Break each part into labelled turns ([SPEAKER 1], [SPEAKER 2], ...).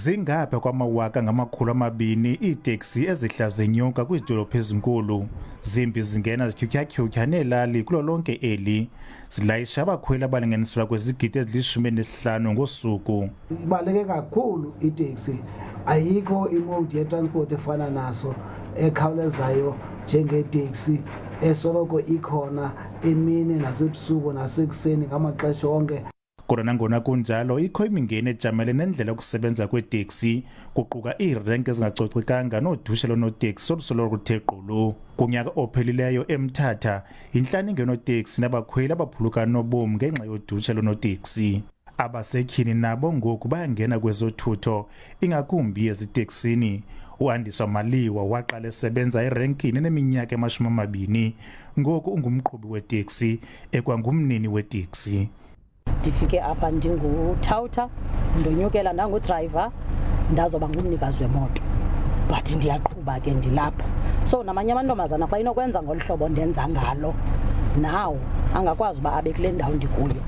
[SPEAKER 1] Zingapha kwamawaka ngamakhulu amabini iiTaxi ezihla zinyuka kwidolophu ezinkulu. Zimbi zingena zityhutyha neelali kulo lonke eli. Zilayisha abakhweli abalinganiselwa kwizigidi ezili-15 ngosuku.
[SPEAKER 2] Ibaluleke kakhulu iTaxi. Ayikho imode yetransport efana naso ekhawulezayo njengeTaxi esoloko ikhona emini nasebusuku nasekuseni ngamaxesha onke.
[SPEAKER 1] Kodwa nangona kunjalo ikho imingeni ejamele nendlela yokusebenza kweTaxi, kuquka iirenki ezingacocekanga noodushe lonooteksi olusoloko ruthe qulu. Kunyaka ophelileyo eMthatha, yintlanu ingenoteksi nabakhweli abaphulukana nobomi ngenxa yodushe lonooteksi. Abasetyhini nabo ngoku bayangena kwezothutho, ingakumbi eziteksini. U-Andiswa Maliwa waqala esebenza erenkini eneminyaka ema-20, ngoku ungumqhubi weteksi ekwangumnini weteksi.
[SPEAKER 3] Ndifike apha ndinguthawutha, ndonyukela ndangudrayiva, ndazoba ngumnikazi wemoto. But ndiyaqhuba ke ndilapha. So namanye amantombazana xa inokwenza ngolu hlobo ndenza ngalo, nawo angakwazi uba abe kule ndawo ndikuyo.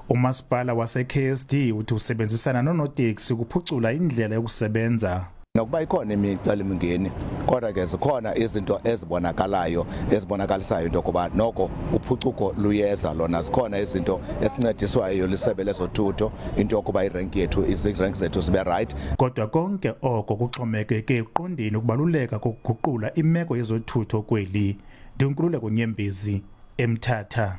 [SPEAKER 1] Umasipala wase-KSD uthi usebenzisana noonoteksi kuphucula indlela yokusebenza.
[SPEAKER 4] Nokuba ikhona imicelimingeni, kodwa ke zikhona izinto ezibonakalisayo into yokuba noko uphucuko luyeza lona. Zikhona izinto esincediswayo lisebe lezothutho into yokuba irenki zethu zibe right.
[SPEAKER 1] Kodwa konke oko kuxhomekeke ekuqondeni ukubaluleka kokuguqula imeko yezothutho kweli. Ndinkululeko Nyembezi, eMthatha.